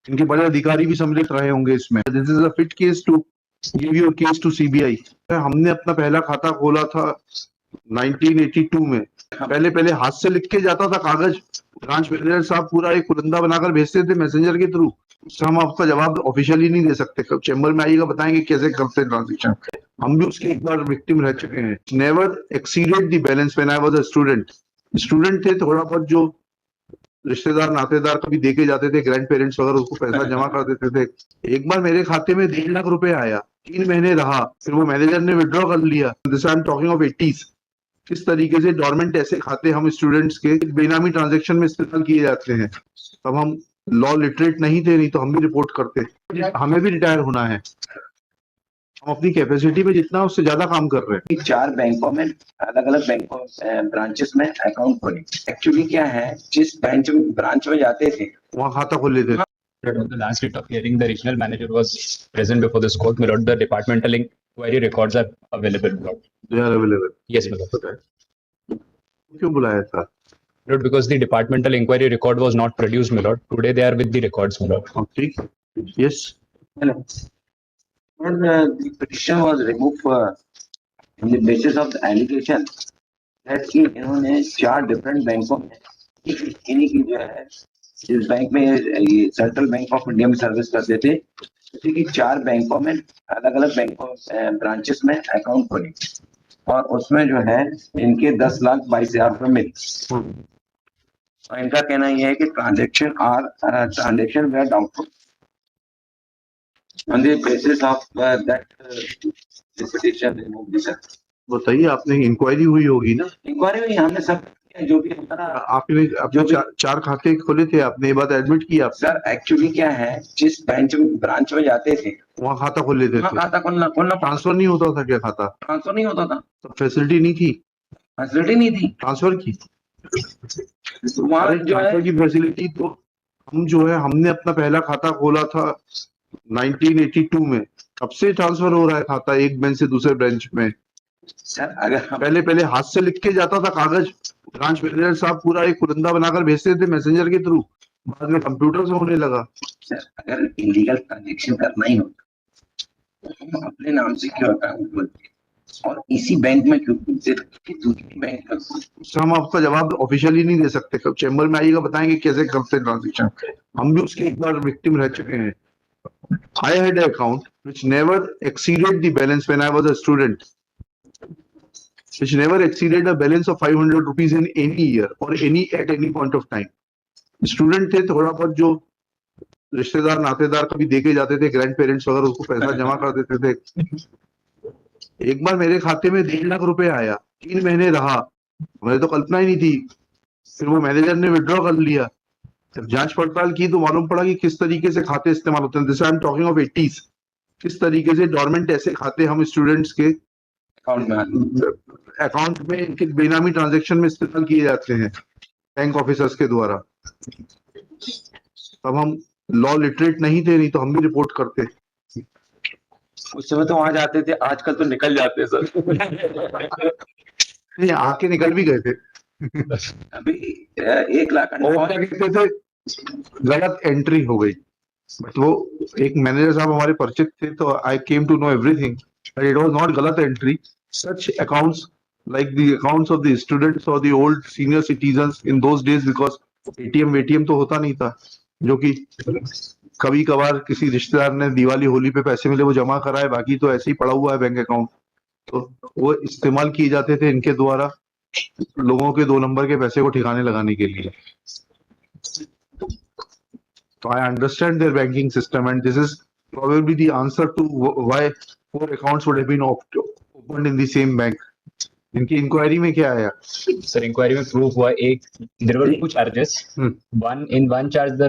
इनके बड़े अधिकारी भी सम्मिलित रहे होंगे इसमें। This is a fit case to give your case to CBI. हमने अपना पहला खाता खोला था 1982 में। पहले पहले हाथ से लिख के जाता था कागज, ब्रांच मैनेजर साहब पूरा एक पुलंदा बनाकर भेजते थे मैसेंजर के थ्रू। उसका हम आपका जवाब ऑफिशियली नहीं दे सकते, कब चैम्बर में आइएगा बताएंगे कैसे करते ट्रांजेक्शन। हम भी उसके एक बार विक्टिम रह चुके हैं। Never exceeded the balance when I was a student थे, थोड़ा बहुत जो रिश्तेदार नातेदार कभी देके जाते थे, ग्रैंड पेरेंट्स वगैरह उसको पैसा जमा कर देते थे। एक बार मेरे खाते में 1.5 लाख रुपए आया, 3 महीने रहा, फिर वो मैनेजर ने विड्रॉ कर लिया। This I am talking of 80s। किस तरीके से डोरमेंट ऐसे खाते हम स्टूडेंट्स के बेनामी ट्रांजैक्शन में इस्तेमाल किए जाते हैं। तब हम लॉ लिटरेट नहीं थे, नहीं तो हम भी रिपोर्ट करते। हमें भी रिटायर होना है, हम अपनी कैपेसिटी में जितना उससे ज्यादा काम कर रहे हैं। 4 बैंकों में अलग अलग बैंकों ब्रांचेस में अकाउंट खोले। एक्चुअली क्या है, जिस ब्रांच में जाते थे वहाँ खाता खोल लेते थे। On the last date of hearing, the regional manager was present before this court. My lord, the departmental inquiry records are available. My lord. They are available. Yes, my lord. क्यों बुलाया था? My lord, because the departmental inquiry record was not produced, my lord. Today they are with the records, my lord. ठीक, yes. Hello. And the petition was removed on the basis of the allegation that कि इन्होंने 4 different बैंकों में इन्हीं की जो है, इस बैंक में ये सेंट्रल बैंक ऑफ इंडिया में सर्विस करते थे, इसी की 4 बैंकों में अलग अलग बैंकों ब्रांचेस में अकाउंट खोले और उसमें जो है इनके 10,22,000 रुपए मिले। और इनका कहना यह है कि transaction were doubtful. On the basis of that, this petition removed this. बताइए, आपने इंक्वायरी हुई होगी ना? इंक्वायरी हुई, हमने सब जो भी हमारा आपने जो 4 खाते खोले थे, आपने ये बात एडमिट की आप? सर एक्चुअली क्या है, जिस ब्रांच में जाते थे वहाँ खाता खोल लेते थे। खाता खोलना ट्रांसफर नहीं होता था क्या खाता? ट्रांसफर नहीं होता था, तो फैसिलिटी नहीं थी? फैसिलिटी नहीं थी ट्रांसफर की? वहाँ जो है ट्रांसफर की फैसिलिटी तो हम जो है, हमने अपना पहला खाता खोला था 1982 में। कब से ट्रांसफर हो रहा है खाता एक बेंच से दूसरे बेंच में? सर अगर पहले पहले हाथ से लिख के जाता था कागज, ब्रांच मैनेजर साहब पूरा एक पुलंदा बनाकर भेजते थे मैसेंजर के थ्रू। बाद में कंप्यूटर से होने लगा। सर अगर इलीगल ट्रांजेक्शन करना ही होता तो हम अपने नाम से क्यों अकाउंट खोलते और इसी बैंक में क्यों खोलते, दूसरी बैंक में? हम आपका जवाब ऑफिशियली नहीं दे सकते, कब चैम्बर में आइएगा बताएंगे कैसे करते ट्रांजेक्शन। हम भी उसके एक बार विक्टिम रह चुके हैं। I had an account which never exceeded the balance when I was a student, which never exceeded a balance of 500 rupees in any year or at any point of time. Student थे, थोड़ा बहुत जो रिश्तेदार नातेदार कभी देके जाते थे, grand parents वगैरह उसको पैसा जमा कर देते थे। एक बार मेरे खाते में 1.5 लाख रुपए आया, 3 महीने रहा, मुझे तो कल्पना ही नहीं थी, फिर वो मैनेजर ने विड्रॉ कर लिया। जब जांच पड़ताल की तो मालूम पड़ा कि किस तरीके से खाते इस्तेमाल होते हैं। This I am talking of 80s। किस तरीके से डोरमेंट ऐसे खाते हम स्टूडेंट्स के अकाउंट में इनके बेनामी ट्रांजैक्शन में इस्तेमाल किए जाते हैं बैंक ऑफिसर्स के द्वारा। तब हम लॉ लिटरेट नहीं थे, नहीं तो हम भी रिपोर्ट करते। उस समय तो वहां जाते थे, आजकल तो निकल जाते हैं सर। नहीं, आके निकल भी गए थे। अभी 1 लाख कहते थे गलत एंट्री हो गई, बट वो एक मैनेजर साहब हमारे परिचित थे, तो I came to know everything but it was not गलत entry. Such accounts like the accounts of the students or the old senior citizens in those days, because ATM तो होता नहीं था, जो कि कभी कभार किसी रिश्तेदार ने दिवाली होली पे पैसे मिले वो जमा कराए, बाकी तो ऐसे ही पड़ा हुआ है बैंक अकाउंट। तो वो इस्तेमाल किए जाते थे इनके द्वारा लोगों के 2 नंबर के पैसे को ठिकाने लगाने के लिए। तो I understand their banking system and this is probably the answer to why 4 accounts would have been opened in the same bank. इनकी इंक्वायरी में क्या आया? Sir, inquiry में proof हुआ, एक there were 2 charges. One charge the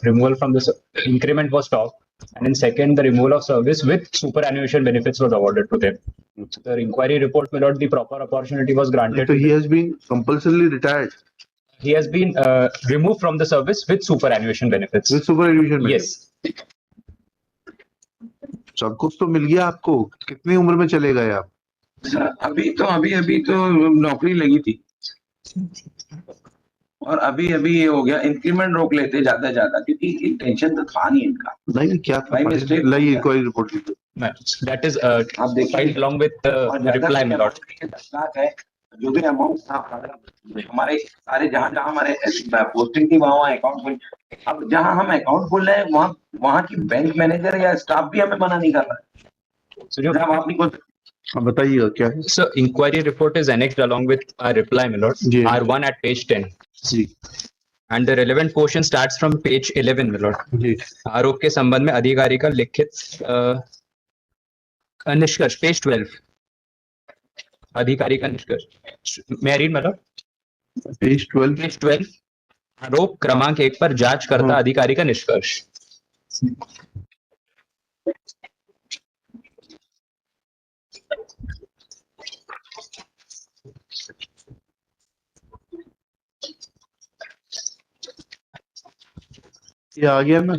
removal from the increment was stopped, and in second the removal of service with superannuation benefits was awarded to them. The inquiry report, my lord, the proper opportunity was granted. So he has been compulsorily retired. He has been removed from the service with superannuation benefits. With superannuation benefits. Yes. सब कुछ तो मिल गया आपको। कितनी उम्र में चले गए आप? अभी तो नौकरी लगी थी। और अभी अभी ये हो गया इंक्रीमेंट रोक लेते ज्यादा ज्यादा, क्योंकि टेंशन तो था नहीं इनका। नहीं क्या था By mistake लाइए हो गया। इंक्वायरी रिपोर्ट लीजिए। That is आप देखिए filed along with the और ज्यादा reply, my lord. 10 लाख है, जो भी अमाउंट था हमारे सारे, जहाँ जहाँ हमारे पोस्टिंग थी वहाँ अकाउंट खोल। अब जहाँ हम अकाउंट खोल रहे हैं वहाँ वहाँ की बैंक मैनेजर या स्टाफ भी हमें मना नहीं कर रहा है। So, your, जब आप नहीं खोल हाँ बताइए क्या है। so inquiry report is annexed along with our reply, my lord. Ji. R1 at page 10. Ji And the relevant portion starts from page 11, my lord. जी आरोप के संबंध में अधिकारी का लिखित निष्कर्ष, पेज 12, अधिकारी का निष्कर्ष। मैं रीड मतलब पेज 12 पेज 12, आरोप क्रमांक 1 पर जांच करता अधिकारी का निष्कर्ष। ये आ गया ना,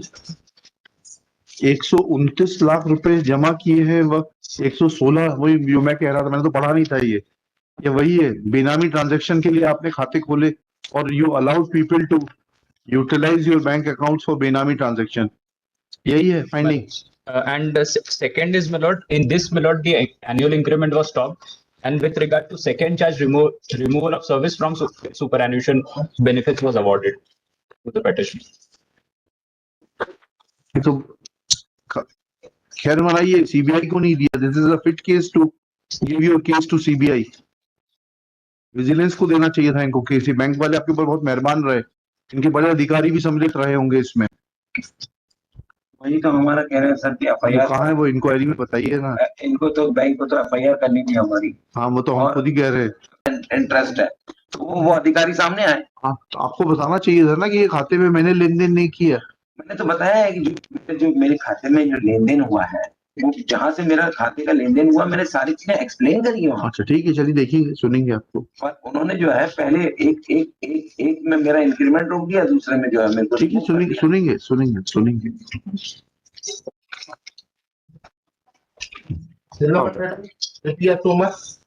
129 लाख रुपए जमा किए हैं, वह 116, वही जो मैं कह रहा था, मैंने तो पढ़ा नहीं था ये वही है। बेनामी ट्रांजैक्शन के लिए आपने खाते खोले और you allowed people to utilise your bank accounts for benami transaction, यही है finding. And second is, my lord, in this, my lord, the annual increment was stopped. And with regard to second charge, removal of service from superannuation benefits was awarded to the petition. ये तो खैर मनाइए, CBI को नहीं दिया। This is a fit case to give your case to CBI. Vigilance को देना चाहिए था इनको केस। बैंक वाले आपके ऊपर बहुत मेहरबान रहे, इनके बड़े अधिकारी भी सम्मिलित रहे होंगे इसमें। वही तो हमारा कह रहे हैं सर कि एफआईआर कहाँ है वो इंक्वायरी में, बताइए ना। इनको तो बैंक को तो एफआईआर करनी थी हमारी। हाँ वो तो हम खुद ही कह रहे हैं। इंटरेस्ट है तो वो अधिकारी सामने आए। हाँ तो आपको बताना चाहिए था ना कि ये खाते में मैंने लेन देन नहीं किया। मैंने तो बताया है कि जो मेरे खाते में जो लेन देन हुआ है, वो जहाँ से मेरा खाते का लेन देन हुआ, मैंने सारी चीजें एक्सप्लेन करी है वहाँ। अच्छा ठीक है, चलिए देखेंगे, सुनेंगे आपको। पर उन्होंने जो है पहले एक में मेरा इंक्रीमेंट रोक दिया, दूसरे में जो है मेरे को ठीक है, सुनेंगे। Thank you so much.